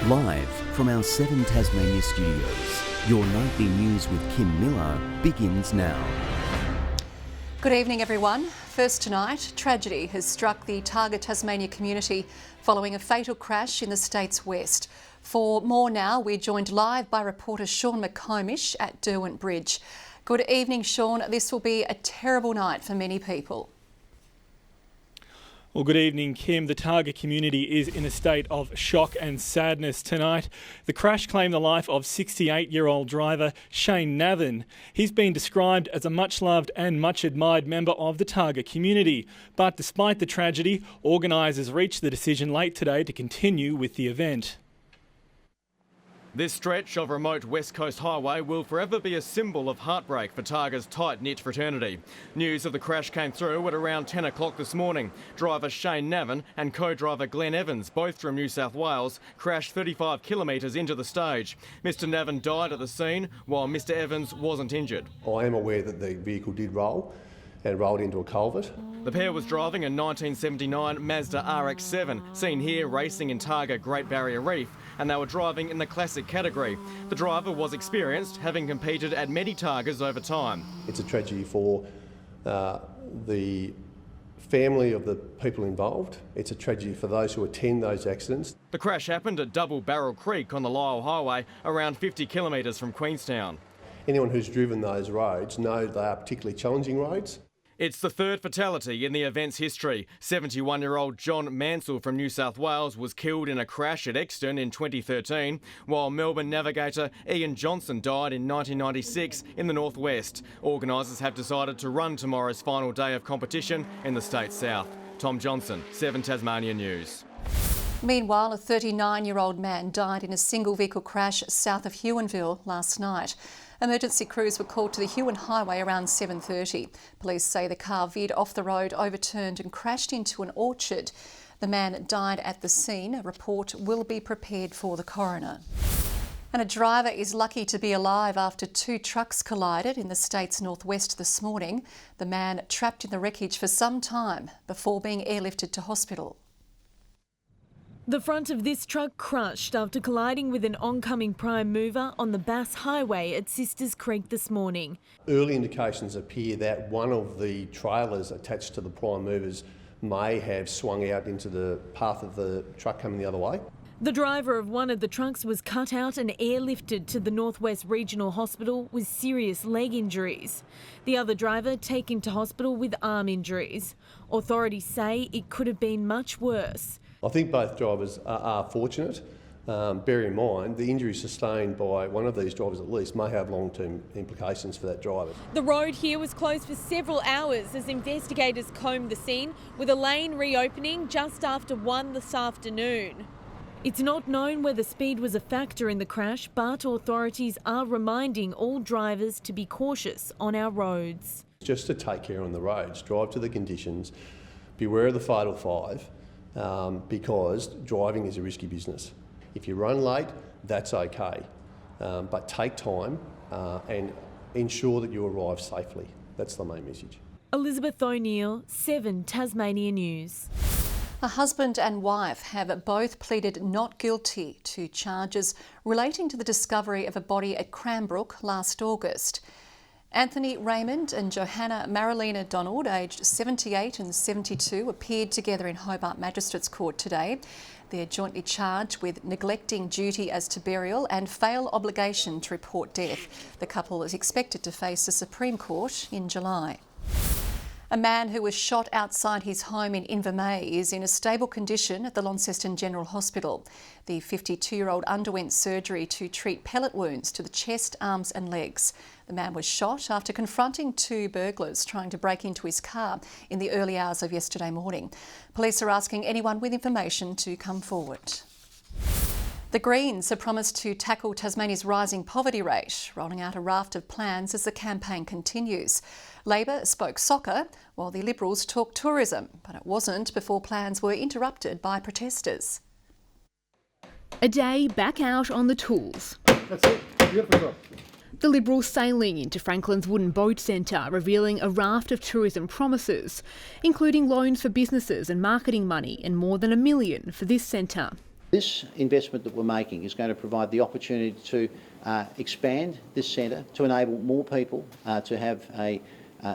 Live from our 7 Tasmania studios, your nightly news with Kim Miller begins now. Good evening, everyone. First tonight, tragedy has struck the Targa Tasmania community following a fatal crash in the state's west. For more now, we're joined live by reporter Sean McComish at Derwent Bridge. Good evening, Sean. This will be a terrible night for many people. Well, good evening, Kim. The Targa community is in a state of shock and sadness tonight. The crash claimed the life of 68-year-old driver Shane Navan. He's been described as a much-loved and much-admired member of the Targa community. But despite the tragedy, organisers reached the decision late today to continue with the event. This stretch of remote West Coast highway will forever be a symbol of heartbreak for Targa's tight-knit fraternity. News of the crash came through at around 10 o'clock this morning. Driver Shane Navan and co-driver Glenn Evans, both from New South Wales, crashed 35 kilometres into the stage. Mr Navan died at the scene, while Mr Evans wasn't injured. I am aware that the vehicle did roll and rolled into a culvert. The pair was driving a 1979 Mazda RX-7, seen here racing in Targa Great Barrier Reef, and they were driving in the classic category. The driver was experienced, having competed at many Targas over time. It's a tragedy for the family of the people involved. It's a tragedy for those who attend those accidents. The crash happened at Double Barrel Creek on the Lyell Highway, around 50 kilometres from Queenstown. Anyone who's driven those roads know they are particularly challenging roads. It's the third fatality in the event's history. 71-year-old John Mansell from New South Wales was killed in a crash at Exton in 2013, while Melbourne navigator Ian Johnson died in 1996 in the northwest. Organisers have decided to run tomorrow's final day of competition in the state's south. Tom Johnson, 7 Tasmania News. Meanwhile, a 39-year-old man died in a single-vehicle crash south of Huonville last night. Emergency crews were called to the Huon Highway around 7:30. Police say the car veered off the road, overturned and crashed into an orchard. The man died at the scene. A report will be prepared for the coroner. And a driver is lucky to be alive after 2 trucks collided in the state's northwest this morning. The man trapped in the wreckage for some time before being airlifted to hospital. The front of this truck crushed after colliding with an oncoming prime mover on the Bass Highway at Sisters Creek this morning. Early indications appear that one of the trailers attached to the prime movers may have swung out into the path of the truck coming the other way. The driver of one of the trucks was cut out and airlifted to the Northwest Regional Hospital with serious leg injuries. The other driver taken to hospital with arm injuries. Authorities say it could have been much worse. I think both drivers are fortunate. Bear in mind, the injuries sustained by one of these drivers at least may have long-term implications for that driver. The road here was closed for several hours as investigators combed the scene, with a lane reopening just after 1 this afternoon. It's not known whether speed was a factor in the crash, but authorities are reminding all drivers to be cautious on our roads. Just to take care on the roads, drive to the conditions, beware of the fatal five, because driving is a risky business. If you run late, that's okay, but take time and ensure that you arrive safely. That's the main message. Elizabeth O'Neill, 7 Tasmania News. A husband and wife have both pleaded not guilty to charges relating to the discovery of a body at Cranbrook last August. Anthony Raymond and Johanna Marilena Donald, aged 78 and 72, appeared together in Hobart Magistrates Court today. They're jointly charged with neglecting duty as to burial and fail obligation to report death. The couple is expected to face the Supreme Court in July. A man who was shot outside his home in Invermay is in a stable condition at the Launceston General Hospital. The 52-year-old underwent surgery to treat pellet wounds to the chest, arms and legs. The man was shot after confronting 2 burglars trying to break into his car in the early hours of yesterday morning. Police are asking anyone with information to come forward. The Greens have promised to tackle Tasmania's rising poverty rate, rolling out a raft of plans as the campaign continues. Labor spoke soccer, while the Liberals talked tourism, but it wasn't before plans were interrupted by protesters. A day back out on the tools. That's it. Beautiful job. The Liberals sailing into Franklin's Wooden Boat Centre, revealing a raft of tourism promises, including loans for businesses and marketing money and more than $1 million for this centre. This investment that we're making is going to provide the opportunity to expand this centre to enable more people to have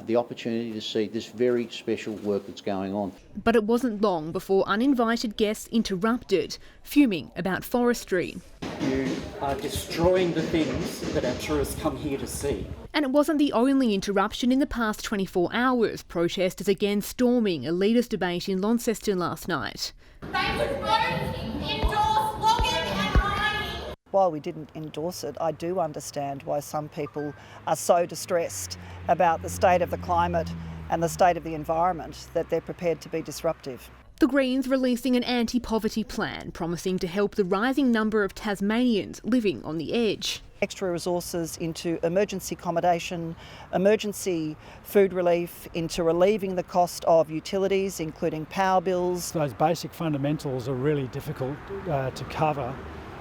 the opportunity to see this very special work that's going on. But it wasn't long before uninvited guests interrupted, fuming about forestry. You are destroying the things that our tourists come here to see. And it wasn't the only interruption in the past 24 hours. Protesters again storming a leaders' debate in Launceston last night. They would both endorse logging and mining. While we didn't endorse it, I do understand why some people are so distressed about the state of the climate and the state of the environment that they're prepared to be disruptive. The Greens releasing an anti-poverty plan promising to help the rising number of Tasmanians living on the edge. Extra resources into emergency accommodation, emergency food relief, into relieving the cost of utilities, including power bills. Those basic fundamentals are really difficult to cover,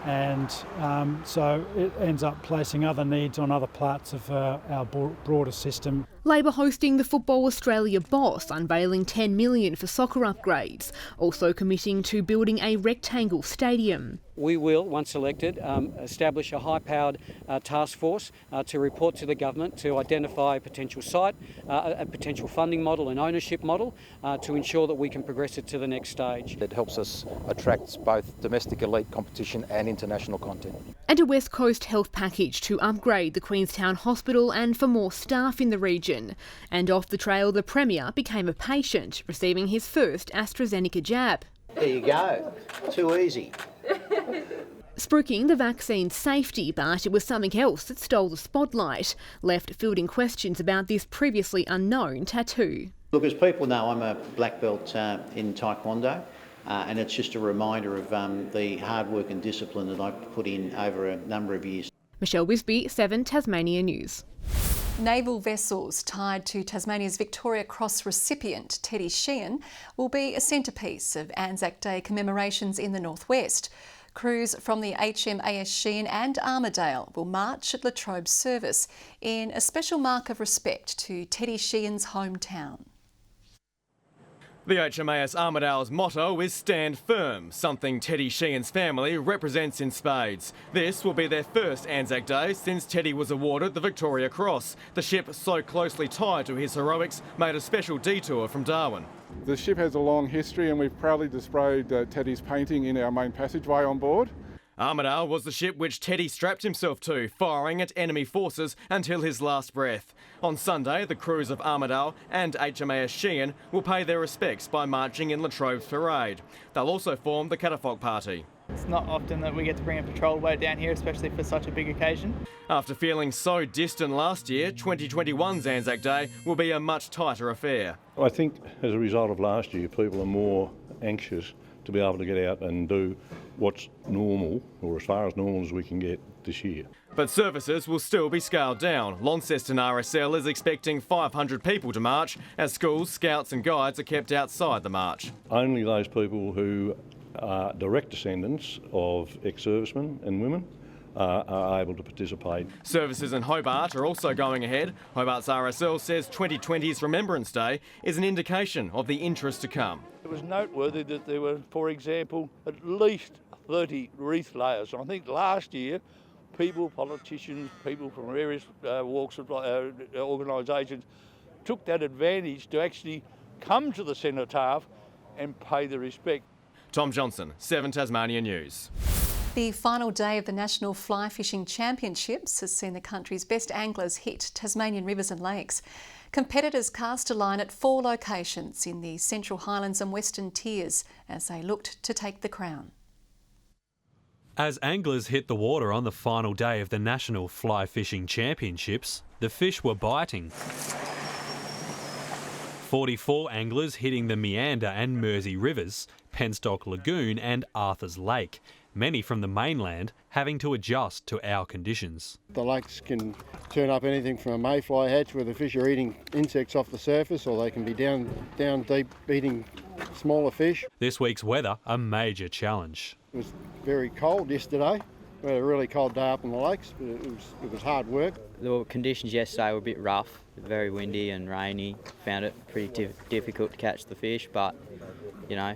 and so it ends up placing other needs on other parts of our broader system. Labor hosting the Football Australia boss, unveiling $10 million for soccer upgrades, also committing to building a rectangle stadium. We will, once elected, establish a high-powered task force to report to the government to identify a potential site, a potential funding model and ownership model to ensure that we can progress it to the next stage. It helps us attract both domestic elite competition and international content. And a West Coast health package to upgrade the Queenstown Hospital and for more staff in the region. And off the trail, the Premier became a patient, receiving his first AstraZeneca jab. There you go. Too easy. Spruiking the vaccine's safety, but it was something else that stole the spotlight, left fielding questions about this previously unknown tattoo. Look, as people know, I'm a black belt in Taekwondo, and it's just a reminder of the hard work and discipline that I've put in over a number of years. Michelle Wisby, 7 Tasmania News. Naval vessels tied to Tasmania's Victoria Cross recipient Teddy Sheehan will be a centrepiece of Anzac Day commemorations in the northwest. Crews from the HMAS Sheehan and Armidale will march at Latrobe's service in a special mark of respect to Teddy Sheehan's hometown. The HMAS Armidale's motto is Stand Firm, something Teddy Sheehan's family represents in spades. This will be their first Anzac Day since Teddy was awarded the Victoria Cross. The ship, so closely tied to his heroics, made a special detour from Darwin. The ship has a long history and we've proudly displayed Teddy's painting in our main passageway on board. Armidale was the ship which Teddy strapped himself to, firing at enemy forces until his last breath. On Sunday, the crews of Armidale and HMAS Sheehan will pay their respects by marching in Latrobe's parade. They'll also form the Catafalque Party. It's not often that we get to bring a patrol boat down here, especially for such a big occasion. After feeling so distant last year, 2021's Anzac Day will be a much tighter affair. I think as a result of last year, people are more anxious to be able to get out and do what's normal, or as far as normal as we can get this year. But services will still be scaled down. Launceston RSL is expecting 500 people to march as schools, scouts and guides are kept outside the march. Only those people who are direct descendants of ex-servicemen and women are able to participate. Services in Hobart are also going ahead. Hobart's RSL says 2020's Remembrance Day is an indication of the interest to come. It was noteworthy that there were, for example, at least 30 wreath layers. I think last year, people, politicians, people from various walks of organisations took that advantage to actually come to the cenotaph and pay the respect. Tom Johnson, 7 Tasmania News. The final day of the National Fly Fishing Championships has seen the country's best anglers hit Tasmanian rivers and lakes. Competitors cast a line at 4 locations in the Central Highlands and Western Tiers as they looked to take the crown. As anglers hit the water on the final day of the National Fly Fishing Championships, the fish were biting. 44 anglers hitting the Meander and Mersey rivers, Penstock Lagoon and Arthur's Lake, many from the mainland having to adjust to our conditions. The lakes can turn up anything from a mayfly hatch where the fish are eating insects off the surface, or they can be down deep eating smaller fish. This week's weather, a major challenge. It was very cold yesterday. We had a really cold day up on the lakes, but it was hard work. The conditions yesterday were a bit rough, very windy and rainy. Found it pretty difficult to catch the fish, but, you know,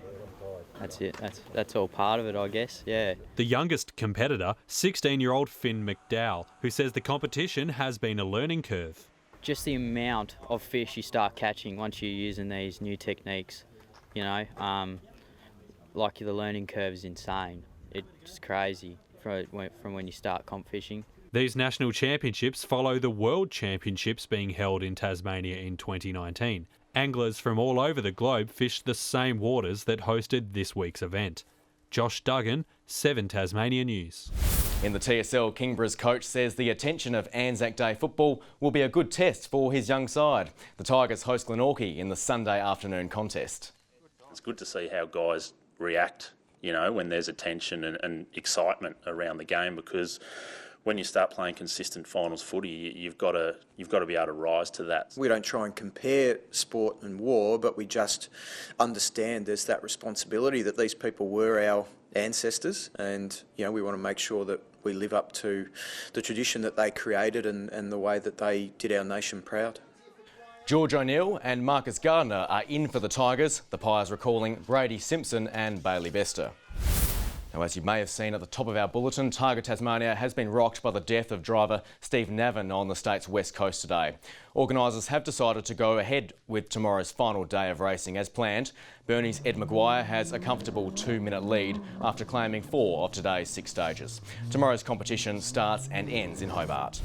That's it. That's all part of it, I guess. Yeah. The youngest competitor, 16-year-old Finn McDowell, who says the competition has been a learning curve. Just the amount of fish you start catching once you're using these new techniques, you know, like the learning curve is insane. It's crazy from when you start comp fishing. These national championships follow the World Championships being held in Tasmania in 2019. Anglers from all over the globe fished the same waters that hosted this week's event. Josh Duggan, 7 Tasmania News. In the TSL, Kingborough's coach says the attention of Anzac Day football will be a good test for his young side. The Tigers host Glenorchy in the Sunday afternoon contest. It's good to see how guys react, you know, when there's attention and excitement around the game, because when you start playing consistent finals footy, you've got to be able to rise to that. We don't try and compare sport and war, but we just understand there's that responsibility that these people were our ancestors, and you know, we want to make sure that we live up to the tradition that they created and the way that they did our nation proud. George O'Neill and Marcus Gardner are in for the Tigers. The Pies recalling Brady Simpson and Bailey Bester. Now, as you may have seen at the top of our bulletin, Tiger Tasmania has been rocked by the death of driver Steve Navan on the state's west coast today. Organisers have decided to go ahead with tomorrow's final day of racing as planned. Burnie's Ed Maguire has a comfortable 2-minute lead after claiming 4 of today's 6 stages. Tomorrow's competition starts and ends in Hobart.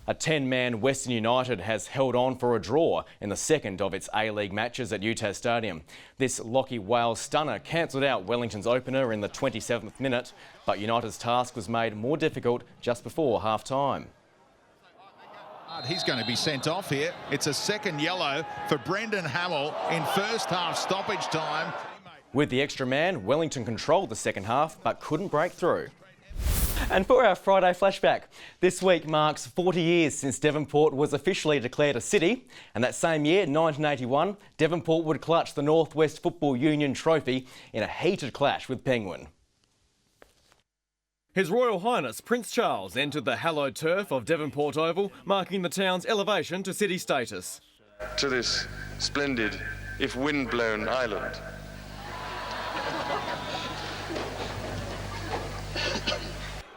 A 10-man Western United has held on for a draw in the second of its A-League matches at UTAS Stadium. This Lockie Wales stunner cancelled out Wellington's opener in the 27th minute, but United's task was made more difficult just before half-time. He's going to be sent off here. It's a second yellow for Brendan Hamill in first half stoppage time. With the extra man, Wellington controlled the second half but couldn't break through. And for our Friday flashback, this week marks 40 years since Devonport was officially declared a city, and that same year, 1981, Devonport would clutch the North West Football Union trophy in a heated clash with Penguin. His Royal Highness Prince Charles entered the hallowed turf of Devonport Oval, marking the town's elevation to city status. To this splendid, if wind-blown island.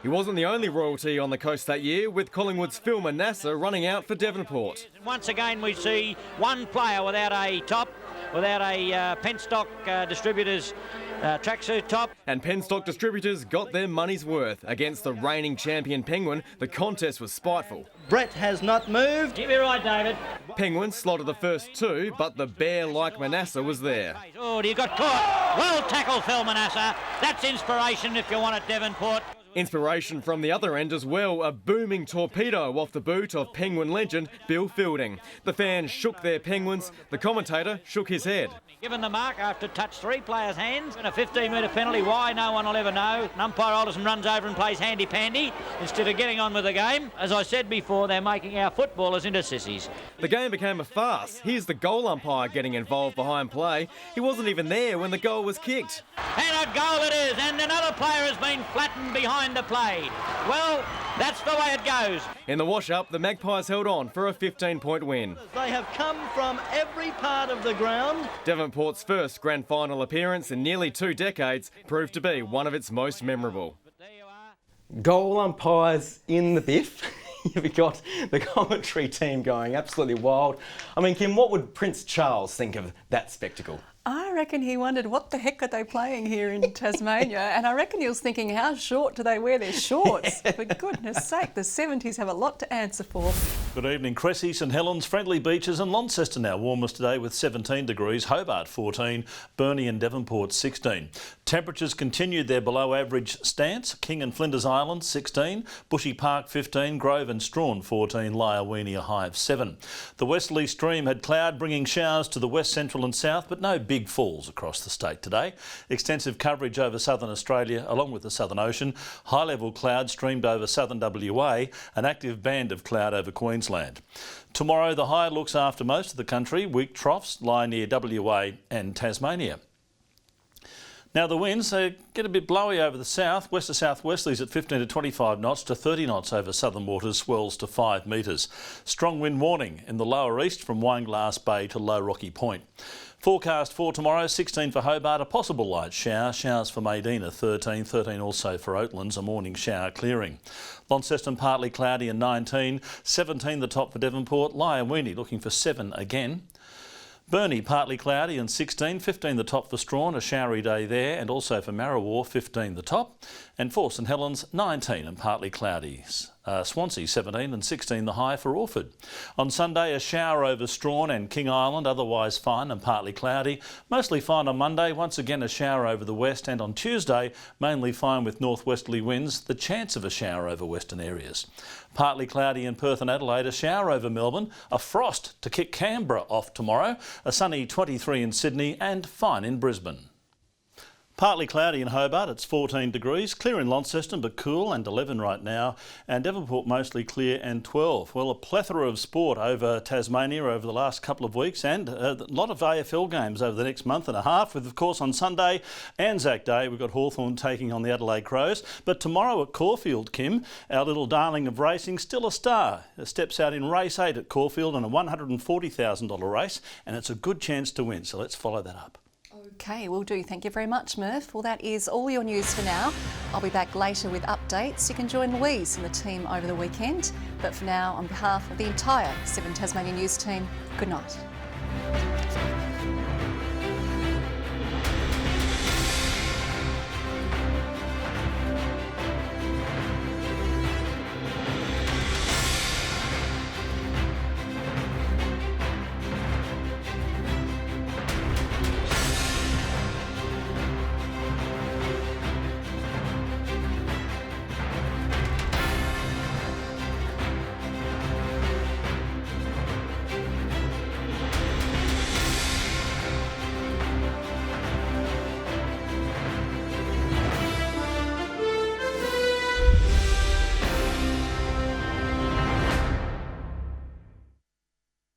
He wasn't the only royalty on the coast that year, with Collingwood's Phil Manasseh running out for Devonport. Once again we see one player without a top, without a Penstock Distributors tracksuit top. And Penstock Distributors got their money's worth. Against the reigning champion Penguin, the contest was spiteful. Brett has not moved. Give me right, David. Penguin slotted the first 2, but the bear-like Manasseh was there. Oh, you got caught. Well tackled, Phil Manasseh. That's inspiration if you want it, Devonport. Inspiration from the other end as well, a booming torpedo off the boot of Penguin legend Bill Fielding. The fans shook their Penguins, the commentator shook his head. Given the mark after touch 3 players' hands and a 15-metre penalty, why no one will ever know. An umpire Alderson runs over and plays handy-pandy instead of getting on with the game. As I said before, they're making our footballers into sissies. The game became a farce. Here's the goal umpire getting involved behind play. He wasn't even there when the goal was kicked. And a goal it is, and another player has been flattened behind the play. Well, that's the way it goes. In the wash-up, the Magpies held on for a 15-point win. They have come from every part of the ground. Devonport's first grand final appearance in nearly 2 decades proved to be one of its most memorable. Goal umpires in the biff. You've got the commentary team going absolutely wild. I mean, Kim, what would Prince Charles think of that spectacle? I reckon he wondered what the heck are they playing here in Tasmania, and I reckon he was thinking, how short do they wear their shorts? For goodness sake, the 70s have a lot to answer for. Good evening. Cressy, St Helens, Friendly Beaches and Launceston now warmest today with 17 degrees, Hobart 14, Burnie and Devonport 16. Temperatures continued their below average stance. King and Flinders Island 16, Bushy Park 15, Grove and Strawn 14, Lyawini a high of 7. The westerly stream had cloud bringing showers to the west, central and south, but no big falls across the state today. Extensive coverage over southern Australia along with the Southern Ocean. High level cloud streamed over southern WA, an active band of cloud over Queensland. Tomorrow the high looks after most of the country. Weak troughs lie near WA and Tasmania. Now the winds, they get a bit blowy over the south. West to southwesterlies at 15 to 25 knots to 30 knots over southern waters, swells to 5 metres. Strong wind warning in the lower east from Wineglass Bay to Low Rocky Point. Forecast for tomorrow, 16 for Hobart, a possible light shower. Showers for Maydena, 13 also for Oatlands, a morning shower clearing. Launceston partly cloudy and 19, 17 the top for Devonport. Lyonweenie looking for 7 again. Burnie partly cloudy and 16, 15 the top for Strawn, a showery day there, and also for Marrawar, 15 the top. And for St Helens, 19 and partly cloudy. Swansea, 17 and 16 the high for Orford. On Sunday, a shower over Strawn and King Island, otherwise fine and partly cloudy. Mostly fine on Monday, once again a shower over the west, and on Tuesday, mainly fine with northwesterly winds, the chance of a shower over western areas. Partly cloudy in Perth and Adelaide, a shower over Melbourne, a frost to kick Canberra off tomorrow, a sunny 23 in Sydney and fine in Brisbane. Partly cloudy in Hobart, it's 14 degrees, clear in Launceston but cool and 11 right now, and Devonport mostly clear and 12. Well, a plethora of sport over Tasmania over the last couple of weeks, and a lot of AFL games over the next month and a half, with of course on Sunday, Anzac Day, we've got Hawthorn taking on the Adelaide Crows, but tomorrow at Caulfield, Kim, our little darling of racing, still a star, steps out in race 8 at Caulfield in a $140,000 race, and it's a good chance to win, so let's follow that up. Okay, will do. Thank you very much, Murph. Well, that is all your news for now. I'll be back later with updates. You can join Louise and the team over the weekend. But for now, on behalf of the entire 7 Tasmania News team, good night.